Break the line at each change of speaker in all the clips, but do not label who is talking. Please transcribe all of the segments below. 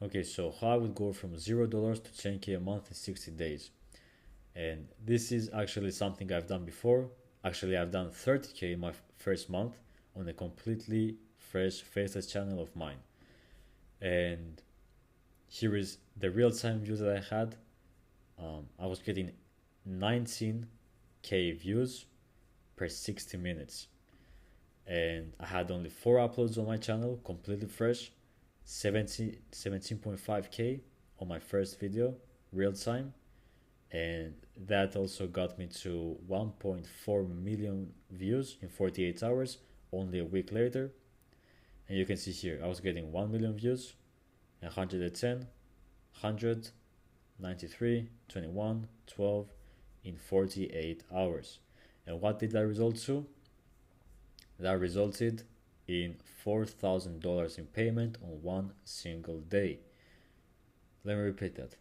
Okay, so how I would go from $0 to 10K a month in 60 days. And this is actually something I've done before. Actually, I've done 30K in my first month on a completely fresh faceless channel of mine. And here is the real time views that I had. I was getting 19K views per 60 minutes. And I had only 4 uploads on my channel, completely fresh. 17.5K on my first video, real time. And that also got me to 1.4 million views in 48 hours, only a week later. And you can see here, I was getting 1 million views, 110, 100, 93, 21, 12 in 48 hours. And what did that result to? That resulted in $4,000 in payment on one single day. Let me repeat that.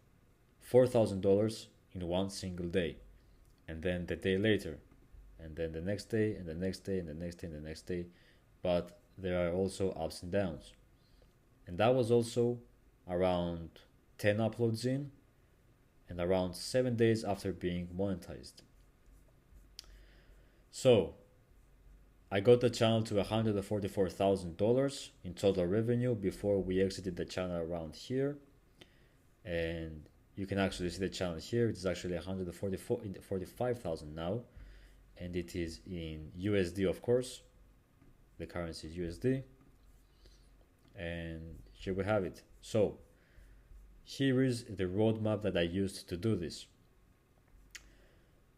$4,000 in one single day. And then the day later. And then the next day, and the next day, and the next day, and the next day. But there are also ups and downs. And that was also around 10 uploads in and around 7 days after being monetized. So I got the channel to $144,000 in total revenue before we exited the channel around here. And you can actually see the channel here. It is actually 145,000 now. And it is in USD, of course. The currency is USD. And here we have it. So here is the roadmap that I used to do this.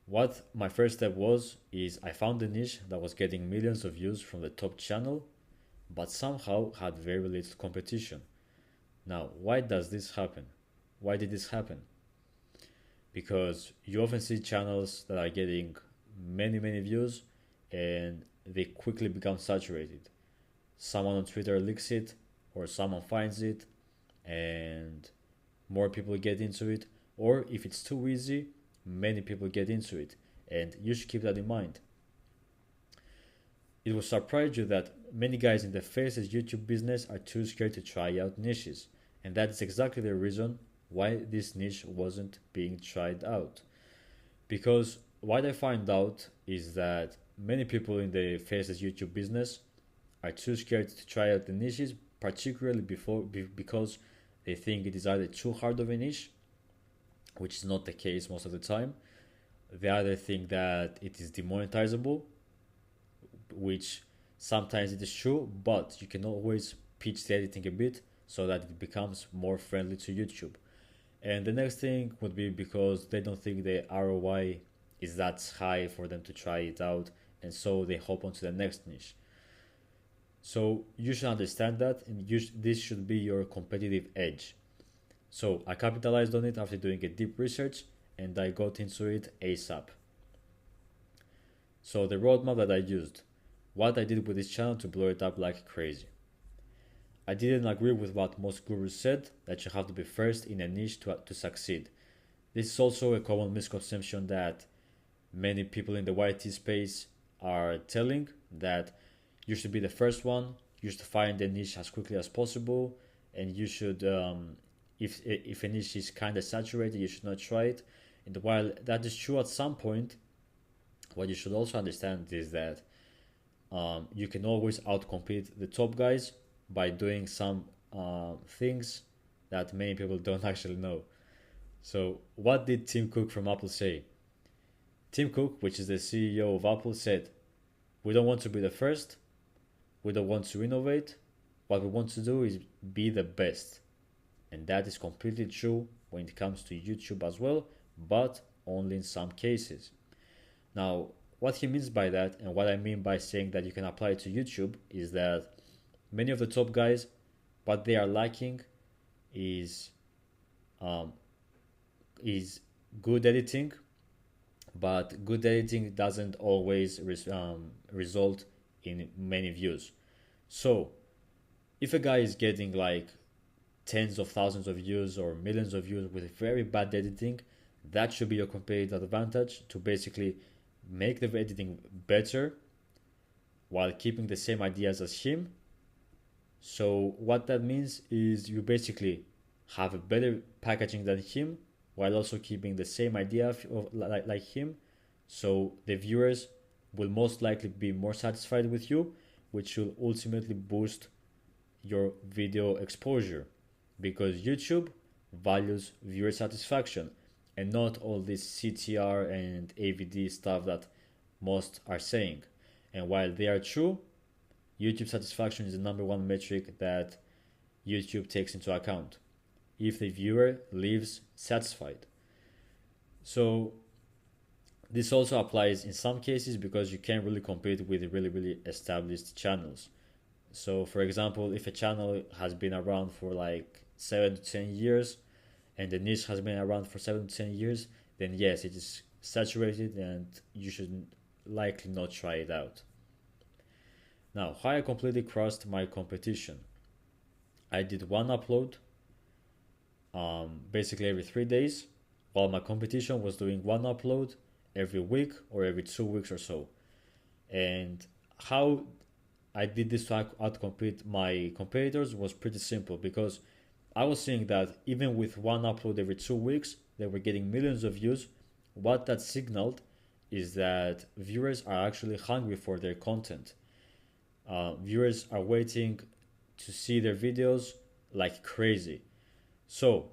What my first step was is I found a niche that was getting millions of views from the top channel, but somehow had very little competition. Now, why does this happen? Why did this happen? Because you often see channels that are getting many views and they quickly become saturated. Someone on Twitter leaks it or someone finds it and more people get into it, or if it's too easy, many people get into it, and you should keep that in mind. It will surprise you that many guys in the faceless YouTube business are too scared to try out niches, and that is exactly the reason why this niche wasn't being tried out. Because what I find out is that many people in the faceless YouTube business are too scared to try out the niches, particularly because they think it is either too hard of a niche, which is not the case most of the time. They either think that it is demonetizable, which sometimes it is true, but you can always pitch the editing a bit so that it becomes more friendly to YouTube. And the next thing would be because they don't think the ROI is that high for them to try it out, and so they hop onto the next niche. So you should understand that, and this should be your competitive edge. So I capitalized on it after doing a deep research, and I got into it ASAP. So the roadmap that I used, what I did with this channel to blow it up like crazy. I didn't agree with what most gurus said, that you have to be first in a niche to succeed. This is also a common misconception that many people in the YT space are telling, that you should be the first one, you should find a niche as quickly as possible, and you should, if a niche is kind of saturated, you should not try it. And while that is true at some point, what you should also understand is that you can always outcompete the top guys by doing some things that many people don't actually know. So what did Tim Cook from Apple say? Tim Cook, which is the CEO of Apple, said, "We don't want to be the first. We don't want to innovate. What we want to do is be the best." And that is completely true when it comes to YouTube as well, but only in some cases. Now, what he means by that, and what I mean by saying that you can apply it to YouTube, is that many of the top guys, what they are lacking is good editing, but good editing doesn't always result in many views. So if a guy is getting like tens of thousands of views or millions of views with very bad editing, that should be your competitive advantage to basically make the editing better while keeping the same ideas as him. So what that means is you basically have a better packaging than him, while also keeping the same idea like him. So the viewers will most likely be more satisfied with you, which will ultimately boost your video exposure, because YouTube values viewer satisfaction and not all this CTR and AVD stuff that most are saying. And while they are true, YouTube satisfaction is the number one metric that YouTube takes into account if the viewer leaves satisfied. So this also applies in some cases because you can't really compete with really established channels. So for example, if a channel has been around for like 7 to 10 years and the niche has been around for 7 to 10 years, then yes, it is saturated and you should likely not try it out. Now, how I completely crossed my competition. I did one upload basically every 3 days, while my competition was doing one upload every week or every 2 weeks or so. And how I did this to outcompete my competitors was pretty simple, because I was seeing that even with one upload every 2 weeks, they were getting millions of views. What that signaled is that viewers are actually hungry for their content. Viewers are waiting to see their videos like crazy. So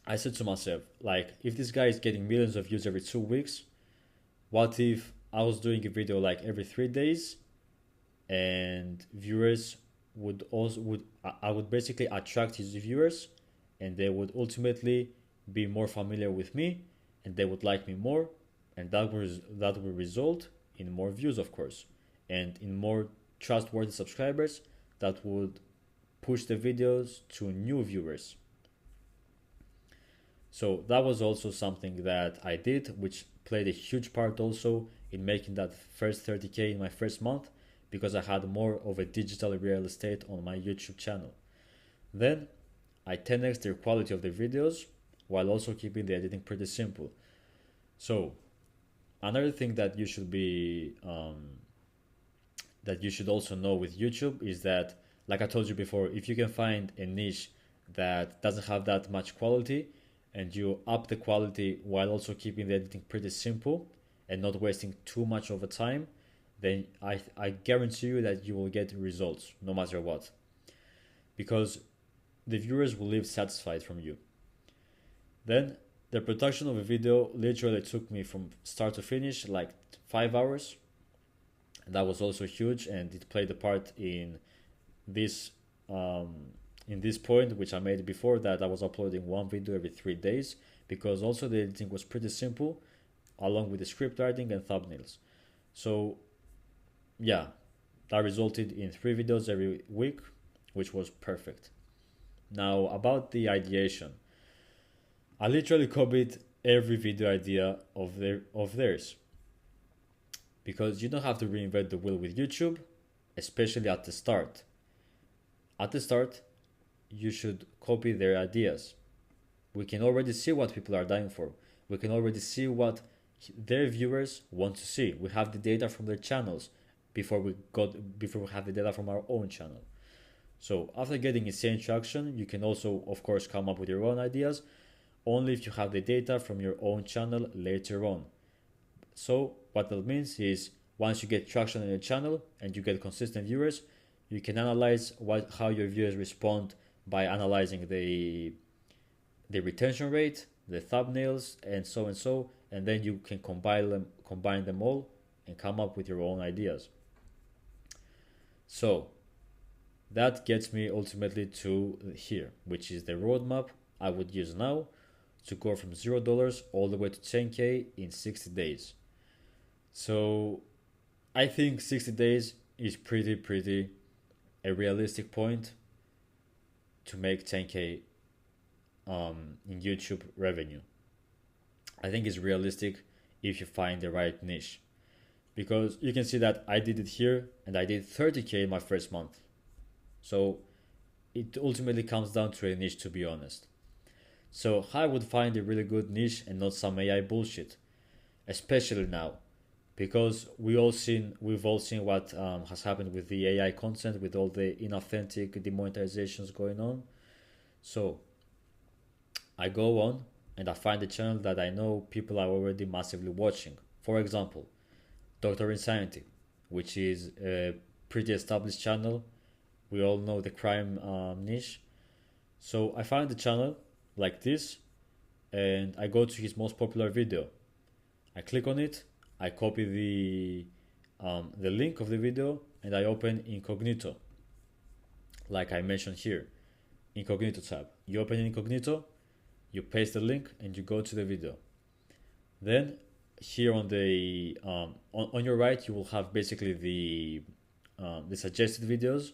I said to myself, like, if this guy is getting millions of views every 2 weeks, what if I was doing a video like every 3 days, and viewers would I would basically attract his viewers, and they would ultimately be more familiar with me, and they would like me more, and that will result in more views, of course, and in more trustworthy subscribers that would push the videos to new viewers. So that was also something that I did, which played a huge part also in making that first 30K in my first month, because I had more of a digital real estate on my YouTube channel. Then I 10x the quality of the videos while also keeping the editing pretty simple. So another thing that you should be that you should also know with YouTube is that, like I told you before, if you can find a niche that doesn't have that much quality and you up the quality while also keeping the editing pretty simple and not wasting too much of a time, then I guarantee you that you will get results no matter what, because the viewers will leave satisfied from you. Then the production of a video literally took me from start to finish like 5 hours. That was also huge, and it played a part this in this point which I made before, that I was uploading one video every 3 days, because also the editing was pretty simple along with the script writing and thumbnails. So yeah, that resulted in 3 videos every week, which was perfect. Now about the ideation, I literally copied every video idea of theirs, because you don't have to reinvent the wheel with YouTube, especially at the start. At the start, you should copy their ideas. We can already see what people are dying for. We can already see what their viewers want to see. We have the data from their channels before we have the data from our own channel. So after getting insane traction, you can also, of course, come up with your own ideas, only if you have the data from your own channel later on. So what that means is, once you get traction on your channel and you get consistent viewers, you can analyze how your viewers respond by analyzing the retention rate, the thumbnails, and so, and then you can combine them all and come up with your own ideas. So that gets me ultimately to here, which is the roadmap I would use now to go from $0 all the way to 10K in 60 days. So I think 60 days is pretty a realistic point to make 10K in YouTube revenue. I think it's realistic if you find the right niche, because you can see that I did it here and I did 30K in my first month. So it ultimately comes down to a niche, to be honest. So I would find a really good niche and not some AI bullshit, especially now, because we've all seen what has happened with the AI content, with all the inauthentic demonetizations going on. So I go on and I find a channel that I know people are already massively watching. For example, Doctor Insanity, which is a pretty established channel. We all know the crime niche. So I find the channel like this and I go to his most popular video. I click on it, I copy the link of the video, and I open incognito, like I mentioned here, incognito tab. You open incognito, you paste the link, and you go to the video. Then here on the on your right, you will have basically the suggested videos,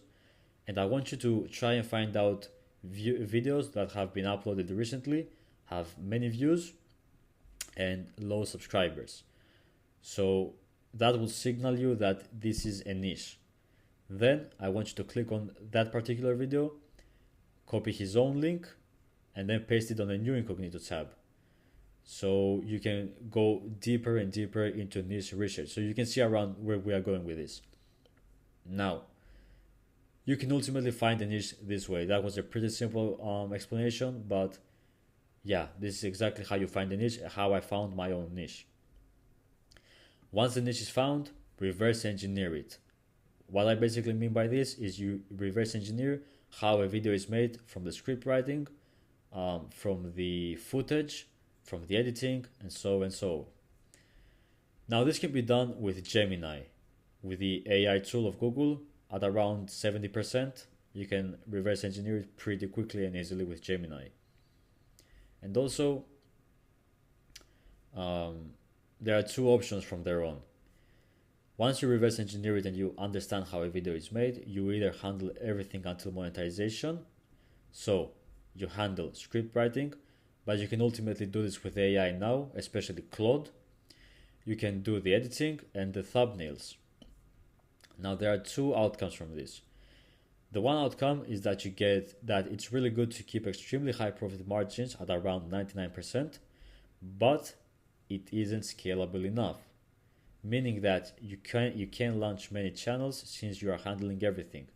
and I want you to try and find out videos that have been uploaded recently, have many views, and low subscribers. So that will signal you that this is a niche. Then I want you to click on that particular video, copy his own link, and then paste it on a new incognito tab. So you can go deeper and deeper into niche research. So you can see around where we are going with this. Now, you can ultimately find a niche this way. That was a pretty simple explanation, but yeah, this is exactly how you find a niche, how I found my own niche. Once the niche is found, reverse engineer it. What I basically mean by this is you reverse engineer how a video is made from the script writing, from the footage, from the editing, and so and so. Now this can be done with Gemini, with the AI tool of Google at around 70%. You can reverse engineer it pretty quickly and easily with Gemini. And also, there are two options from there on. Once you reverse engineer it and you understand how a video is made, you either handle everything until monetization. So you handle script writing, but you can ultimately do this with AI now, especially Claude. You can do the editing and the thumbnails. Now there are two outcomes from this. The one outcome is that you get that it's really good to keep extremely high profit margins at around 99%, but it isn't scalable enough. Meaning that you can launch many channels since you are handling everything.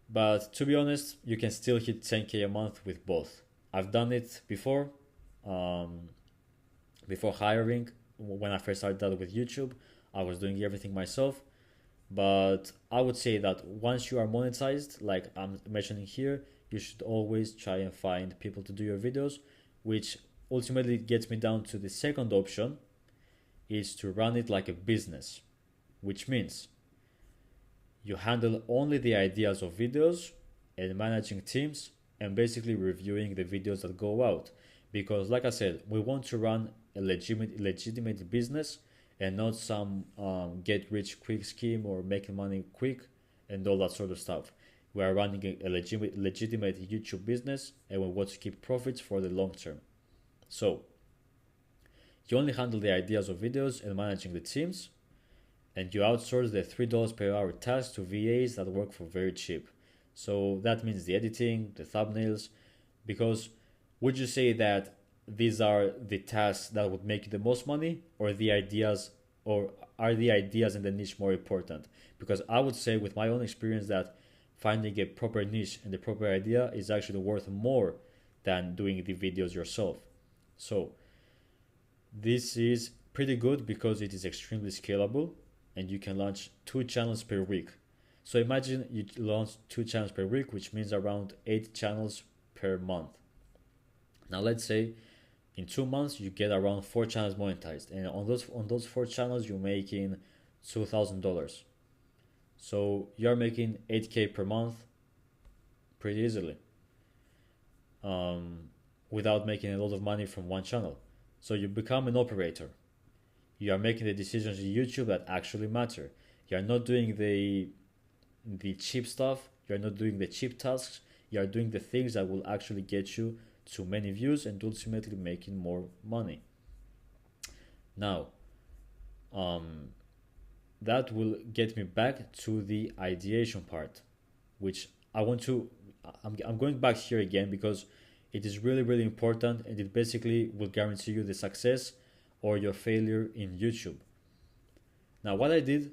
But to be honest, you can still hit 10k a month with both. I've done it before, before hiring. When I first started out with YouTube, I was doing everything myself. But I would say that once you are monetized, like I'm mentioning here, you should always try and find people to do your videos, which ultimately gets me down to the second option, is to run it like a business, which means you handle only the ideas of videos and managing teams and basically reviewing the videos that go out. Because like I said, we want to run a legitimate business and not some get rich quick scheme or making money quick and all that sort of stuff. We are running a legitimate YouTube business and we want to keep profits for the long term. So you only handle the ideas of videos and managing the teams, and you outsource the $3 per hour tasks to VAs that work for very cheap. So that means the editing, the thumbnails, because would you say that these are the tasks that would make you the most money, or the ideas, or are the ideas in the niche more important? Because I would say with my own experience that finding a proper niche and the proper idea is actually worth more than doing the videos yourself. So this is pretty good because it is extremely scalable and you can launch 2 channels per week. So imagine you launch 2 channels per week, which means around 8 channels per month. Now let's say in 2 months you get around 4 channels monetized, and on those 4 channels you're making $2,000. So you're making 8k per month pretty easily, without making a lot of money from one channel. So you become an operator. You are making the decisions in YouTube that actually matter. You are not doing the cheap stuff. You are not doing the cheap tasks. You are doing the things that will actually get you to many views and ultimately making more money. Now, that will get me back to the ideation part, which I'm going back here again because it is really, really important, and it basically will guarantee you the success or your failure in YouTube. Now, what I did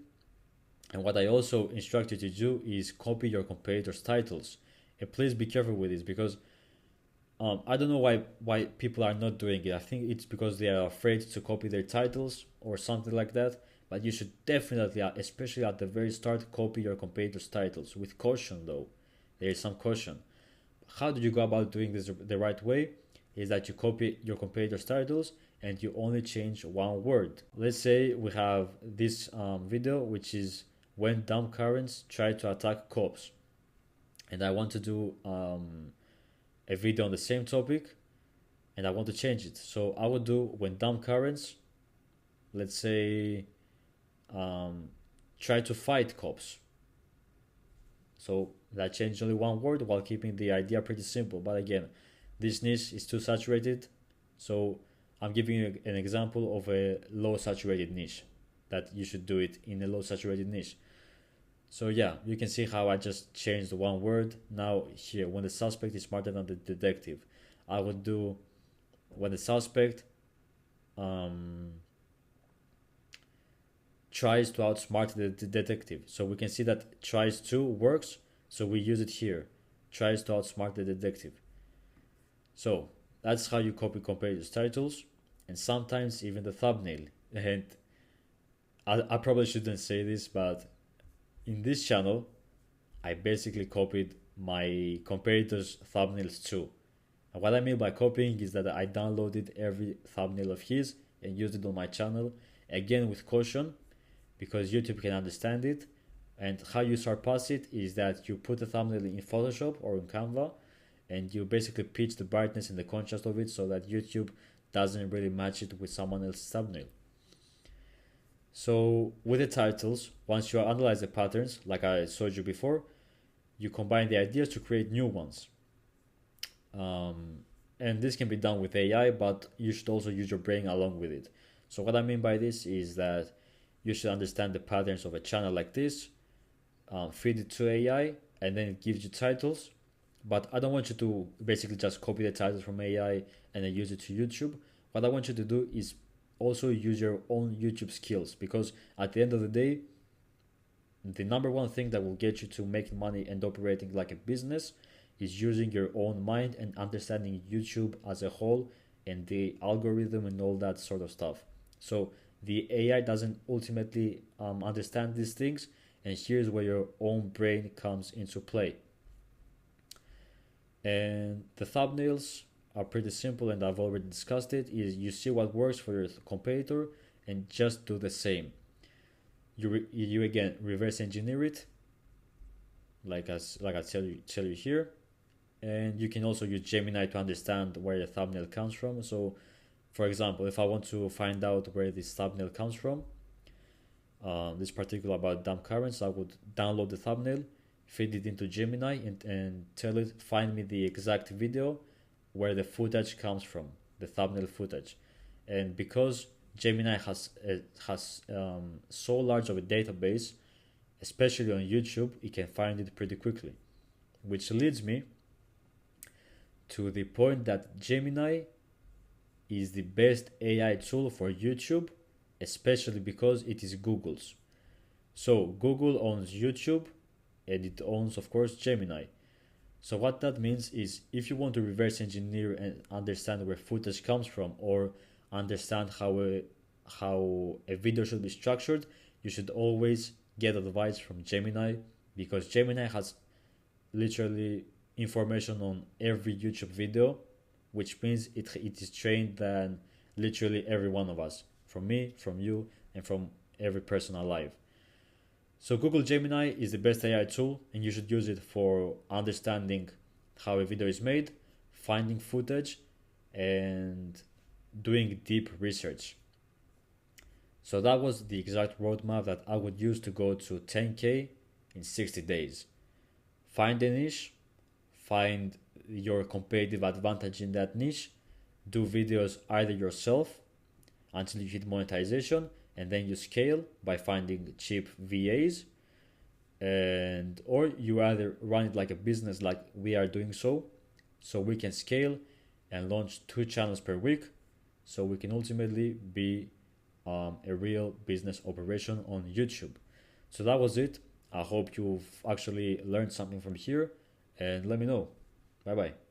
and what I also instruct you to do is copy your competitors' titles. And please be careful with this because I don't know why people are not doing it. I think it's because they are afraid to copy their titles or something like that. But you should definitely, especially at the very start, copy your competitors' titles with caution. Though there is some caution. How do you go about doing this the right way? Is that you copy your competitors' titles and you only change one word. Let's say we have this video, which is when dumb Karens try to attack cops, and I want to do a video on the same topic, and I want to change it. So I would do when dumb Karens, let's say, try to fight cops. So that changed only one word while keeping the idea pretty simple. But again, this niche is too saturated. So I'm giving you an example of a low saturated niche that you should do it in a low saturated niche. So yeah, you can see how I just changed one word. Now here, when the suspect is smarter than the detective, I would do when the suspect tries to outsmart the detective. So we can see that tries to works, so we use it here. Tries to outsmart the detective. So that's how you copy competitors' titles, and sometimes even the thumbnail. And I probably shouldn't say this, but in this channel, I basically copied my competitors' thumbnails too. And what I mean by copying is that I downloaded every thumbnail of his and used it on my channel, again with caution, because YouTube can understand it. And how you surpass it is that you put the thumbnail in Photoshop or in Canva, and you basically pitch the brightness and the contrast of it so that YouTube doesn't really match it with someone else's thumbnail. So with the titles, once you analyze the patterns, like I showed you before, you combine the ideas to create new ones. And this can be done with AI, but you should also use your brain along with it. So what I mean by this is that you should understand the patterns of a channel like this, feed it to AI, and then it gives you titles. But I don't want you to basically just copy the titles from AI and then use it to YouTube. What I want you to do is also use your own YouTube skills, because at the end of the day, the number one thing that will get you to making money and operating like a business is using your own mind and understanding YouTube as a whole and the algorithm and all that sort of stuff. So the AI doesn't ultimately understand these things, and here's where your own brain comes into play. And the thumbnails are pretty simple, and I've already discussed it. Is you see what works for your competitor and just do the same. You again reverse engineer it, like I tell you here, and you can also use Gemini to understand where the thumbnail comes from. So, for example, if I want to find out where this thumbnail comes from, this particular about dumb currents, I would download the thumbnail, feed it into Gemini, and tell it find me the exact video where the footage comes from, the thumbnail footage. And because Gemini has so large of a database, especially on YouTube, it can find it pretty quickly, which leads me to the point that Gemini is the best AI tool for YouTube, especially because it is Google's. So Google owns YouTube, and it owns, of course, Gemini. So what that means is if you want to reverse engineer and understand where footage comes from, or understand how a video should be structured, you should always get advice from Gemini, because Gemini has literally information on every YouTube video, which means it is trained than literally every one of us, from me, from you, and from every person alive. So Google Gemini is the best AI tool, and you should use it for understanding how a video is made, finding footage, and doing deep research. So that was the exact roadmap that I would use to go to 10K in 60 days. Find a niche, find your competitive advantage in that niche, do videos either yourself until you hit monetization, and then you scale by finding cheap VAs, and or you either run it like a business like we are doing, so we can scale and launch 2 channels per week, so we can ultimately be a real business operation on YouTube. So that was it. I hope you've actually learned something from here, and let me know. Bye bye.